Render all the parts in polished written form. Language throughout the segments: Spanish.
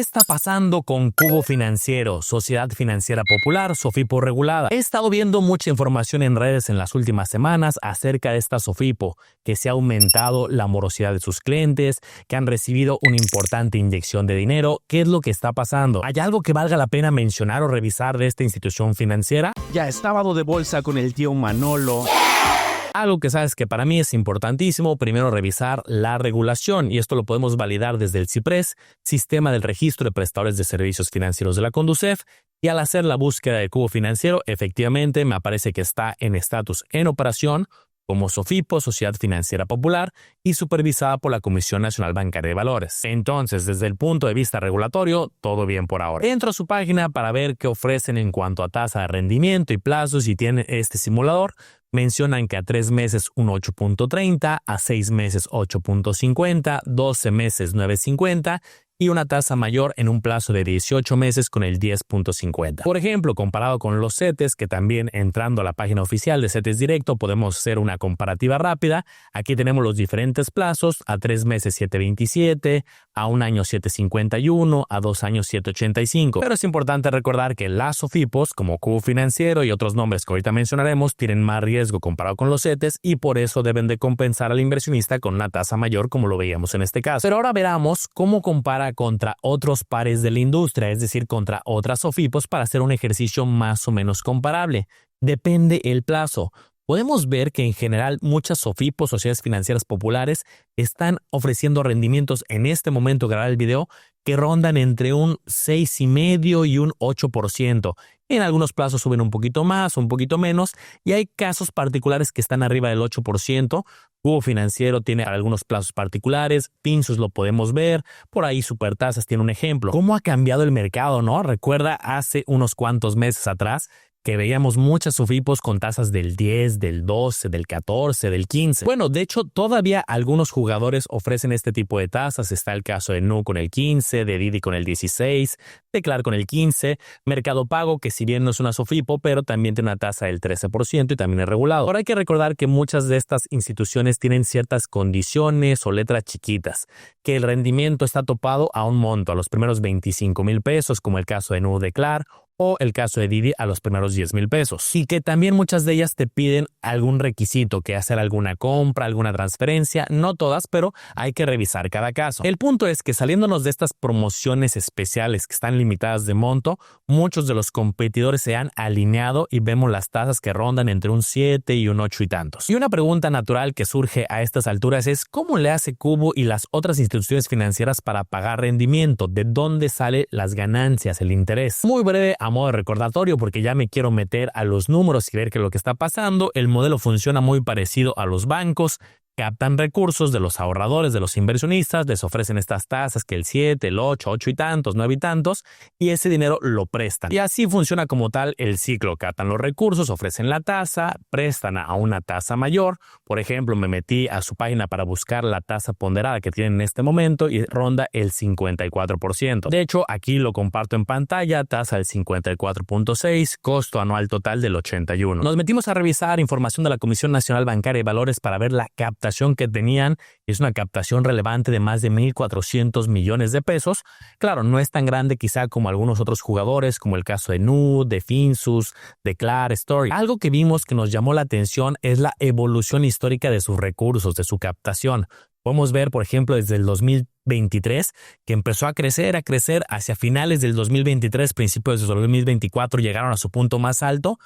está pasando con Cubo Financiero, Sociedad Financiera Popular, SOFIPO regulada? He estado viendo mucha información en redes en las últimas semanas acerca de esta SOFIPO, que se ha aumentado la morosidad de sus clientes, que han recibido una importante inyección de dinero. ¿Qué es lo que está pasando? ¿Hay algo que valga la pena mencionar o revisar de esta institución financiera? Ya es sábado de bolsa con el tío Manolo. Algo que sabes que para mí es importantísimo, primero revisar la regulación, y esto lo podemos validar desde el CIPRES, Sistema del Registro de Prestadores de Servicios Financieros de la Conducef, y al hacer la búsqueda de Cubo Financiero, efectivamente me aparece que está en estatus en operación como SOFIPO, Sociedad Financiera Popular, y supervisada por la Comisión Nacional Bancaria de Valores. Entonces, desde el punto de vista regulatorio, todo bien por ahora. Entro a su página para ver qué ofrecen en cuanto a tasa de rendimiento y plazos y tienen este simulador. Mencionan que a 3 meses un 8.30, a 6 meses 8.50, 12 meses 9.50 y una tasa mayor en un plazo de 18 meses con el 10.50. Por ejemplo, comparado con los CETES, que también entrando a la página oficial de CETES Directo podemos hacer una comparativa rápida. Aquí tenemos los diferentes plazos: a 3 meses 7.27, a 1 año 7.51, a 2 años 7.85. Pero es importante recordar que las SOFIPOS, como Cubo Financiero y otros nombres que ahorita mencionaremos, tienen más riesgo comparado con los CETES y por eso deben de compensar al inversionista con una tasa mayor, como lo veíamos en este caso. Pero ahora veramos cómo compara contra otros pares de la industria, es decir, contra otras SOFIPOS, para hacer un ejercicio más o menos comparable. Depende el plazo. Podemos ver que en general muchas SOFIPOS, sociedades financieras populares, están ofreciendo rendimientos en este momento de grabar el video que rondan entre un 6,5% y un 8%. En algunos plazos suben un poquito más, un poquito menos, y hay casos particulares que están arriba del 8%. Cubo Financiero tiene algunos plazos particulares, Pinsus lo podemos ver, por ahí Supertasas tiene un ejemplo. ¿Cómo ha cambiado el mercado, no? Recuerda hace unos cuantos meses atrás que veíamos muchas SOFIPOS con tasas del 10, del 12, del 14, del 15. Bueno, de hecho, todavía algunos jugadores ofrecen este tipo de tasas. Está el caso de Nu con el 15, de Didi con el 16, de Clar con el 15, Mercado Pago, que si bien no es una SOFIPO, pero también tiene una tasa del 13% y también es regulado. Ahora hay que recordar que muchas de estas instituciones tienen ciertas condiciones o letras chiquitas, que el rendimiento está topado a un monto, a los primeros 25,000 pesos, como el caso de Nu, de Clar, o el caso de Didi a los primeros 10,000 pesos. Y que también muchas de ellas te piden algún requisito, que hacer alguna compra, alguna transferencia. No todas, pero hay que revisar cada caso. El punto es que saliéndonos de estas promociones especiales que están limitadas de monto, muchos de los competidores se han alineado y vemos las tasas que rondan entre un 7 y un 8 y tantos. Y una pregunta natural que surge a estas alturas es: ¿cómo le hace Cubo y las otras instituciones financieras para pagar rendimiento? ¿De dónde salen las ganancias, el interés? Muy breve, a modo de recordatorio, porque ya me quiero meter a los números y ver qué es lo que está pasando. El modelo funciona muy parecido a los bancos. Captan recursos de los ahorradores, de los inversionistas, les ofrecen estas tasas, que el 7, el 8, 8 y tantos, 9 y tantos, y ese dinero lo prestan. Y así funciona como tal el ciclo. Captan los recursos, ofrecen la tasa, prestan a una tasa mayor. Por ejemplo, me metí a su página para buscar la tasa ponderada que tienen en este momento y ronda el 54%. De hecho, aquí lo comparto en pantalla, tasa del 54.6, costo anual total del 81. Nos metimos a revisar información de la Comisión Nacional Bancaria de Valores para ver la captación que tenían. Es una captación relevante de más de 1,400 millones de pesos. Claro, no es tan grande quizá como algunos otros jugadores, como el caso de Nu, de Finsus, de Clar, Story. Algo que vimos que nos llamó la atención es la evolución histórica de sus recursos, de su captación. Podemos ver, por ejemplo, desde el 2023, que empezó a crecer hacia finales del 2023, principios del 2024 llegaron a su punto más alto,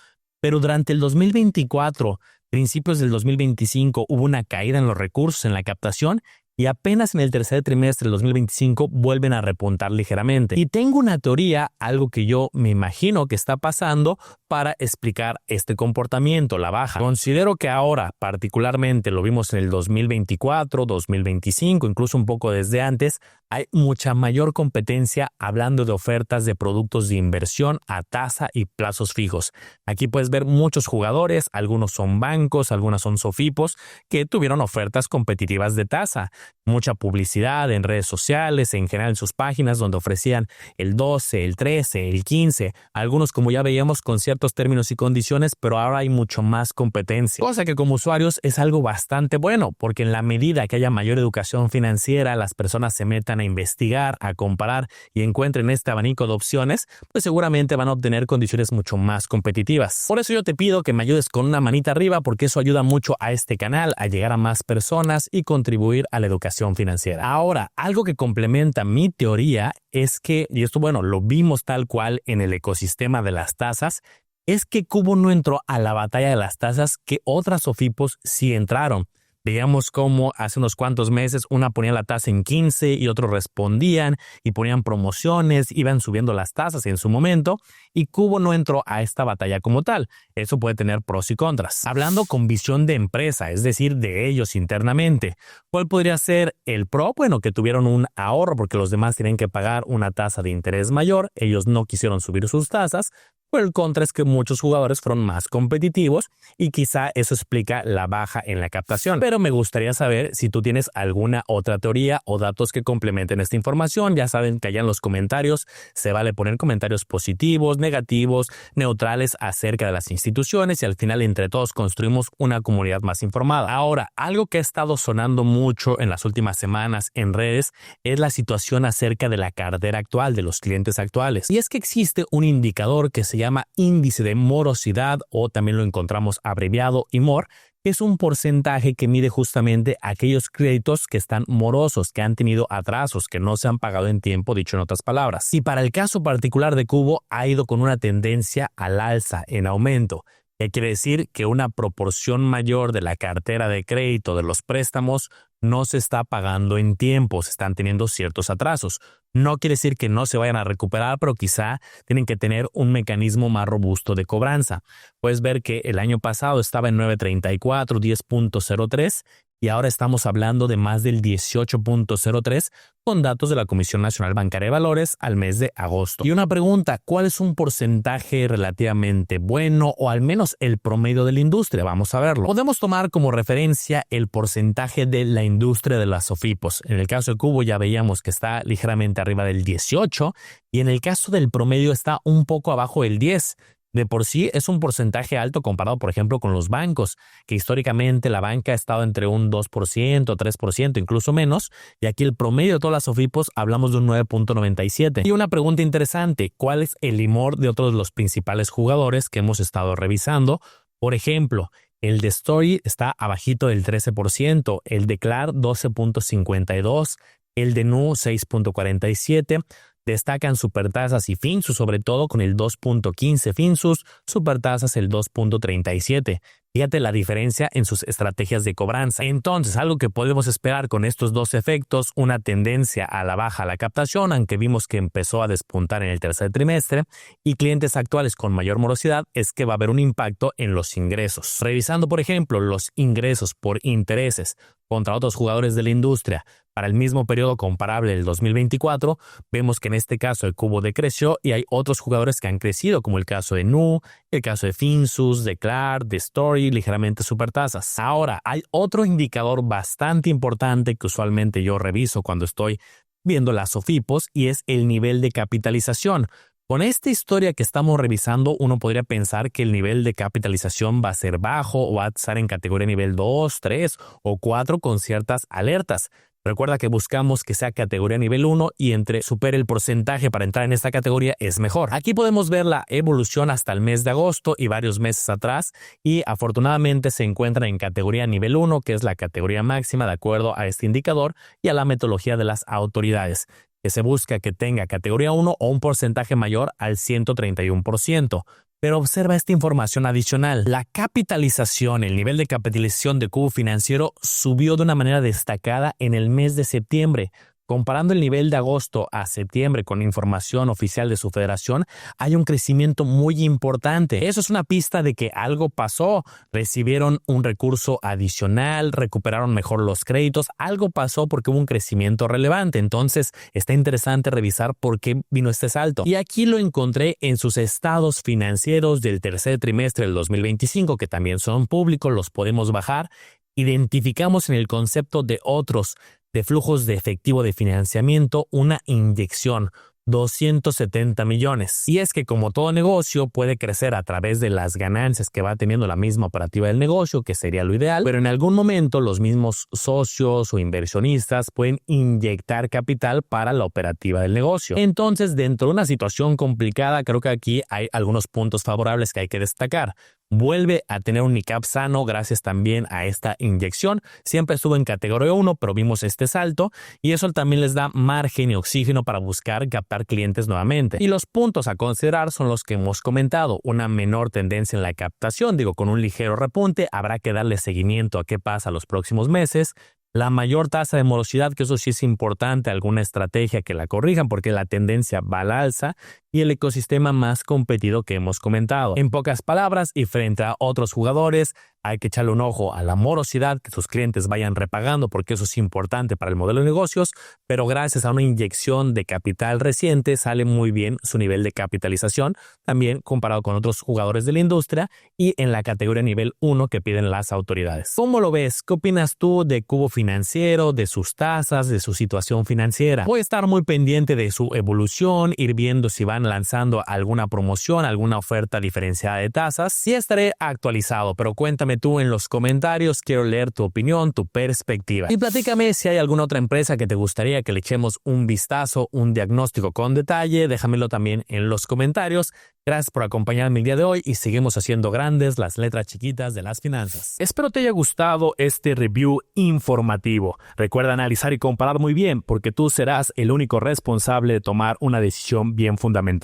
pero durante el 2024, principios del 2025, hubo una caída en los recursos, en la captación, y apenas en el tercer trimestre del 2025 vuelven a repuntar ligeramente. Y tengo una teoría, algo que yo me imagino que está pasando para explicar este comportamiento, la baja. Considero que ahora, particularmente lo vimos en el 2024, 2025, incluso un poco desde antes, hay mucha mayor competencia hablando de ofertas de productos de inversión a tasa y plazos fijos. Aquí puedes ver muchos jugadores, algunos son bancos, algunas son SOFIPOS, que tuvieron ofertas competitivas de tasa. Mucha publicidad en redes sociales, en general en sus páginas, donde ofrecían el 12, el 13, el 15, algunos, como ya veíamos, con ciertos términos y condiciones, pero ahora hay mucho más competencia. Cosa que como usuarios es algo bastante bueno, porque en la medida que haya mayor educación financiera, las personas se metan a a investigar, a comparar y encuentren este abanico de opciones, pues seguramente van a obtener condiciones mucho más competitivas. Por eso yo te pido que me ayudes con una manita arriba, porque eso ayuda mucho a este canal a llegar a más personas y contribuir a la educación financiera. Ahora, algo que complementa mi teoría es que, y esto lo vimos tal cual en el ecosistema de las tasas, es que Cubo no entró a la batalla de las tasas que otras SOFIPOS sí entraron. Veíamos cómo hace unos cuantos meses una ponía la tasa en 15 y otros respondían y ponían promociones, iban subiendo las tasas en su momento y Cubo no entró a esta batalla como tal. Eso puede tener pros y contras. Hablando con visión de empresa, es decir, de ellos internamente, ¿cuál podría ser el pro? Bueno, que tuvieron un ahorro porque los demás tienen que pagar una tasa de interés mayor, ellos no quisieron subir sus tasas. Pero el contra es que muchos jugadores fueron más competitivos y quizá eso explica la baja en la captación. Pero me gustaría saber si tú tienes alguna otra teoría o datos que complementen esta información. Ya saben que allá en los comentarios se vale poner comentarios positivos, negativos, neutrales acerca de las instituciones y al final entre todos construimos una comunidad más informada. Ahora, algo que ha estado sonando mucho en las últimas semanas en redes es la situación acerca de la cartera actual, de los clientes actuales. Y es que existe un indicador que se llama índice de morosidad o también lo encontramos abreviado IMOR, que es un porcentaje que mide justamente aquellos créditos que están morosos, que han tenido atrasos, que no se han pagado en tiempo, dicho en otras palabras. Y para el caso particular de Cubo ha ido con una tendencia al alza, en aumento. ¿Qué quiere decir? Que una proporción mayor de la cartera de crédito de los préstamos no se está pagando en tiempo, se están teniendo ciertos atrasos. No quiere decir que no se vayan a recuperar, pero quizá tienen que tener un mecanismo más robusto de cobranza. Puedes ver que el año pasado estaba en 9.34, 10.03 y ahora estamos hablando de más del 18.03 con datos de la Comisión Nacional Bancaria de Valores al mes de agosto. Y una pregunta, ¿cuál es un porcentaje relativamente bueno o al menos el promedio de la industria? Vamos a verlo. Podemos tomar como referencia el porcentaje de la industria de las SOFIPOS. En el caso de Cubo ya veíamos que está ligeramente arriba del 18 y en el caso del promedio está un poco abajo del 10. De por sí es un porcentaje alto comparado, por ejemplo, con los bancos, que históricamente la banca ha estado entre un 2%, 3%, incluso menos, y aquí el promedio de todas las SOFIPOS hablamos de un 9.97. Y una pregunta interesante, ¿cuál es el IMOR de otros de los principales jugadores que hemos estado revisando? Por ejemplo, el de Story está abajito del 13%, el de Clar 12.52%, el de Nu 6.47%, destacan Supertasas y Finsus, sobre todo con el 2.15 Finsus, Supertasas el 2.37. Fíjate la diferencia en sus estrategias de cobranza. Entonces, algo que podemos esperar con estos dos efectos, una tendencia a la baja a la captación, aunque vimos que empezó a despuntar en el tercer trimestre, y clientes actuales con mayor morosidad, es que va a haber un impacto en los ingresos. Revisando, por ejemplo, los ingresos por intereses contra otros jugadores de la industria para el mismo periodo comparable del 2024, vemos que en este caso el Cubo decreció y hay otros jugadores que han crecido, como el caso de Nu, el caso de Finsus, de Clar, de Story, ligeramente Supertasas. Ahora, hay otro indicador bastante importante que usualmente yo reviso cuando estoy viendo las SOFIPOS y es el nivel de capitalización. Con esta historia que estamos revisando, uno podría pensar que el nivel de capitalización va a ser bajo o va a estar en categoría nivel 2, 3 o 4 con ciertas alertas. Recuerda que buscamos que sea categoría nivel 1 y entre supere el porcentaje para entrar en esta categoría es mejor. Aquí podemos ver la evolución hasta el mes de agosto y varios meses atrás y afortunadamente se encuentra en categoría nivel 1, que es la categoría máxima de acuerdo a este indicador y a la metodología de las autoridades, que se busca que tenga categoría 1 o un porcentaje mayor al 131%. Pero observa esta información adicional. La capitalización, el nivel de capitalización de Cubo Financiero subió de una manera destacada en el mes de septiembre. Comparando el nivel de agosto a septiembre con información oficial de su federación, hay un crecimiento muy importante. Eso es una pista de que algo pasó. Recibieron un recurso adicional, recuperaron mejor los créditos. Algo pasó porque hubo un crecimiento relevante. Entonces, está interesante revisar por qué vino este salto. Y aquí lo encontré en sus estados financieros del tercer trimestre del 2025, que también son públicos, los podemos bajar. Identificamos en el concepto de otros, de flujos de efectivo de financiamiento, una inyección. 270 millones. Y es que como todo negocio puede crecer a través de las ganancias que va teniendo la misma operativa del negocio, que sería lo ideal, pero en algún momento los mismos socios o inversionistas pueden inyectar capital para la operativa del negocio. Entonces, dentro de una situación complicada, creo que aquí hay algunos puntos favorables que hay que destacar. Vuelve a tener un NICAP sano gracias también a esta inyección. Siempre estuvo en categoría 1, pero vimos este salto y eso también les da margen y oxígeno para buscar captar clientes nuevamente. Y los puntos a considerar son los que hemos comentado. Una menor tendencia en la captación, con un ligero repunte, habrá que darle seguimiento a qué pasa los próximos meses. La mayor tasa de morosidad, que eso sí es importante, alguna estrategia que la corrijan porque la tendencia va al alza, y el ecosistema más competido que hemos comentado. En pocas palabras, y frente a otros jugadores, hay que echarle un ojo a la morosidad, que sus clientes vayan repagando porque eso es importante para el modelo de negocios, pero gracias a una inyección de capital reciente sale muy bien su nivel de capitalización, también comparado con otros jugadores de la industria y en la categoría nivel 1 que piden las autoridades. ¿Cómo lo ves? ¿Qué opinas tú de Cubo Financiero, de sus tasas, de su situación financiera? Voy a estar muy pendiente de su evolución, ir viendo si van lanzando alguna promoción, alguna oferta diferenciada de tasas y estaré actualizado, pero cuéntame tú en los comentarios, quiero leer tu opinión, tu perspectiva y platícame si hay alguna otra empresa que te gustaría que le echemos un vistazo, un diagnóstico con detalle, déjamelo también en los comentarios. Gracias por acompañarme el día de hoy y seguimos haciendo grandes las letras chiquitas de las finanzas. Espero te haya gustado este review informativo. Recuerda analizar y comparar muy bien porque tú serás el único responsable de tomar una decisión bien fundamentada.